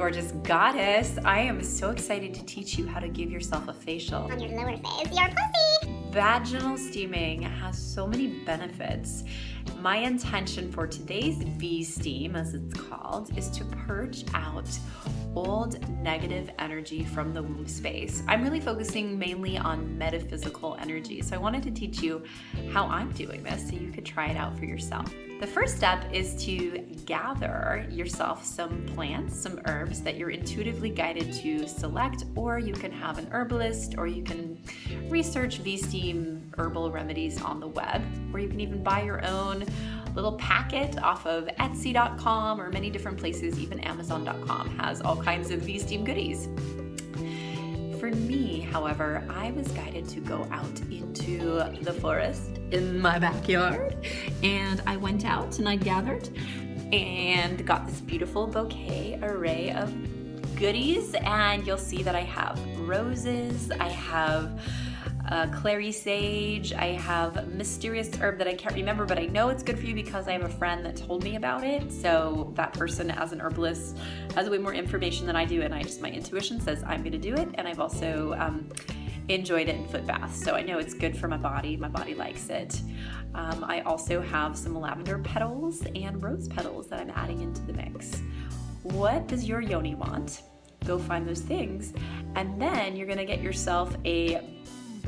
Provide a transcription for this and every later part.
gorgeous goddess. I am so excited to teach you how to give yourself a facial. On your lower face, your pussy! Vaginal steaming has so many benefits. My intention for today's V steam, as it's called, is to purge out old negative energy from the womb space. I'm really focusing mainly on metaphysical energy, so I wanted to teach you how I'm doing this so you could try it out for yourself. The first step is to gather yourself some plants, some herbs that you're intuitively guided to select, or you can have an herbalist, or you can research V-steam herbal remedies on the web, or you can even buy your own little packet off of Etsy.com or many different places. Even Amazon.com has all kinds of V-steam goodies. For me, however, I was guided to go out into the forest in my backyard, and I went out and I gathered and got this beautiful bouquet array of goodies. And you'll see that I have roses, I have clary sage, I have a mysterious herb that I can't remember, but I know it's good for you because I have a friend that told me about it. So that person, as an herbalist, has way more information than I do, and my intuition says I'm gonna do it. And I've also enjoyed it in foot baths, so I know it's good for my body likes it. I also have some lavender petals and rose petals that I'm adding into the mix. What does your Yoni want? Go find those things, and then you're gonna get yourself a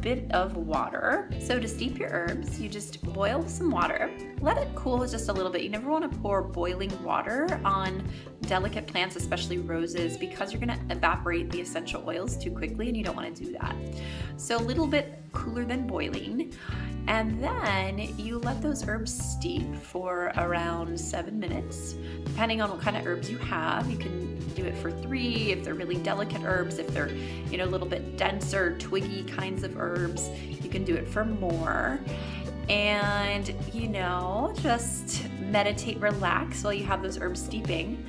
bit of water. So to steep your herbs, you just boil some water, let it cool just a little bit. You never want to pour boiling water on delicate plants, especially roses, because you're going to evaporate the essential oils too quickly, and you don't want to do that. So a little bit cooler than boiling, and then you let those herbs steep for around 7 minutes, depending on what kind of herbs you have. You can do it for 3 if they're really delicate herbs. If they're, you know, a little bit denser, twiggy kinds of herbs, you can do it for more. And, you know, just meditate, relax while you have those herbs steeping.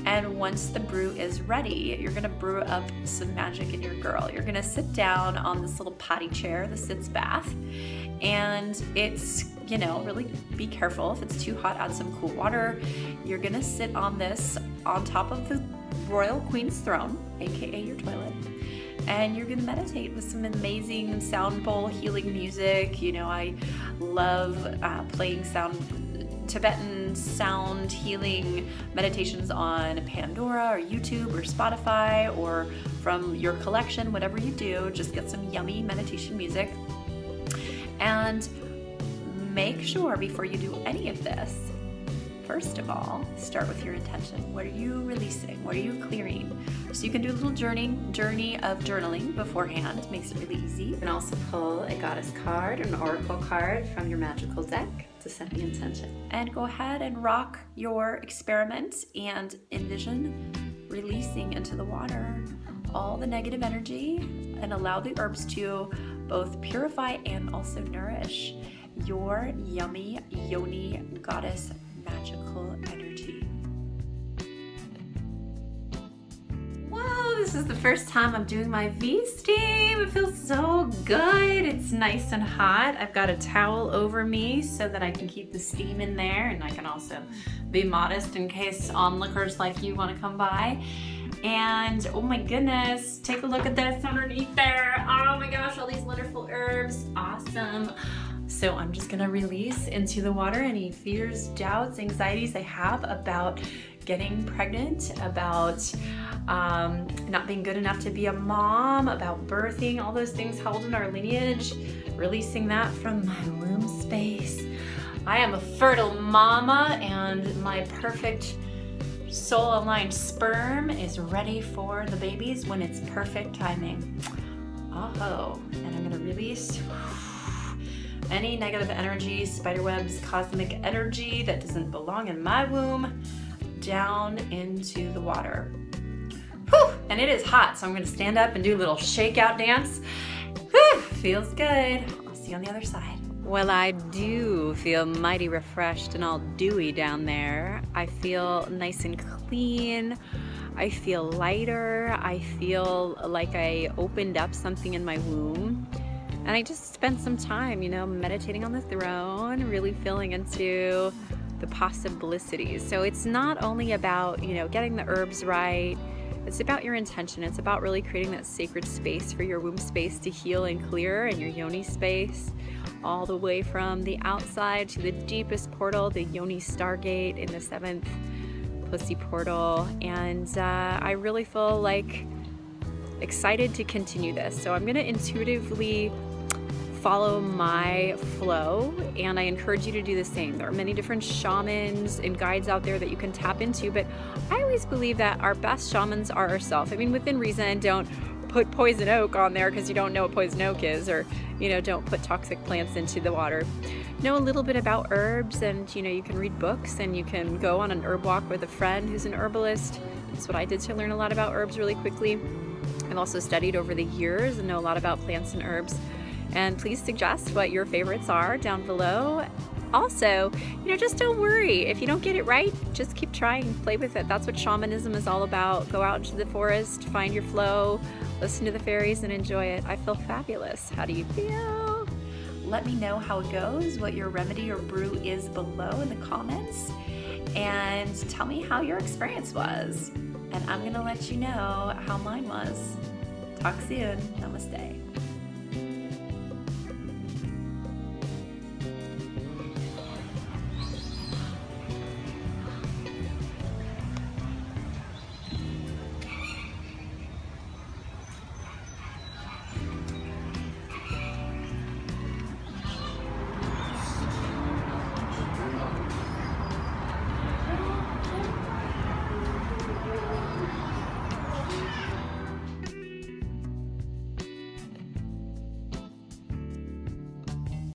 And once the brew is ready, you're gonna brew up some magic in your girl. You're gonna sit down on this little potty chair, the sitz bath, and it's, you know, really be careful. If it's too hot, add some cool water. You're gonna sit on this on top of the royal queen's throne, aka your toilet, and you're gonna meditate with some amazing sound bowl healing music. You know, I love playing Tibetan sound healing meditations on Pandora or YouTube or Spotify, or from your collection, whatever you do. Just get some yummy meditation music, and make sure before you do any of this, first of all, start with your intention. What are you releasing? What are you clearing? So you can do a little journey of journaling beforehand. It makes it really easy. You can also pull a goddess card, an oracle card from your magical deck to set the intention. And go ahead and rock your experiment and envision releasing into the water all the negative energy, and allow the herbs to both purify and also nourish your yummy Yoni goddess magical energy. Wow, this is the first time I'm doing my V-steam. It feels so good. It's nice and hot. I've got a towel over me so that I can keep the steam in there, and I can also be modest in case onlookers like you want to come by. And oh my goodness, take a look at this underneath there. Oh my gosh, all these wonderful herbs. Awesome. So I'm just gonna release into the water any fears, doubts, anxieties I have about getting pregnant, about not being good enough to be a mom, about birthing, all those things held in our lineage, releasing that from my womb space. I am a fertile mama, and my perfect soul-aligned sperm is ready for the babies when it's perfect timing. Oh, and I'm gonna release any negative energy, spiderwebs, cosmic energy that doesn't belong in my womb down into the water. Whew, and it is hot, so I'm gonna stand up and do a little shakeout dance. Whew, feels good. I'll see you on the other side. Well, I do feel mighty refreshed and all dewy down there. I feel nice and clean. I feel lighter. I feel like I opened up something in my womb. And I just spent some time, you know, meditating on the throne, really feeling into the possibilities. So it's not only about, getting the herbs right. It's about your intention. It's about really creating that sacred space for your womb space to heal and clear, and your Yoni space, all the way from the outside to the deepest portal, the Yoni Stargate in the 7th pussy portal. And I really feel like excited to continue this. So I'm going to intuitively follow my flow, and I encourage you to do the same. There are many different shamans and guides out there that you can tap into, but I always believe that our best shamans are ourselves. I mean, within reason. Don't put poison oak on there because you don't know what poison oak is, or don't put toxic plants into the water. Know a little bit about herbs, and you can read books, and you can go on an herb walk with a friend who's an herbalist. That's what I did to learn a lot about herbs really quickly. I've also studied over the years and know a lot about plants and herbs. And please suggest what your favorites are down below. Also, just don't worry. If you don't get it right, just keep trying, play with it. That's what shamanism is all about. Go out into the forest, find your flow, listen to the fairies, and enjoy it. I feel fabulous. How do you feel? Let me know how it goes, what your remedy or brew is below in the comments, and tell me how your experience was. And I'm gonna let you know how mine was. Talk soon. Namaste.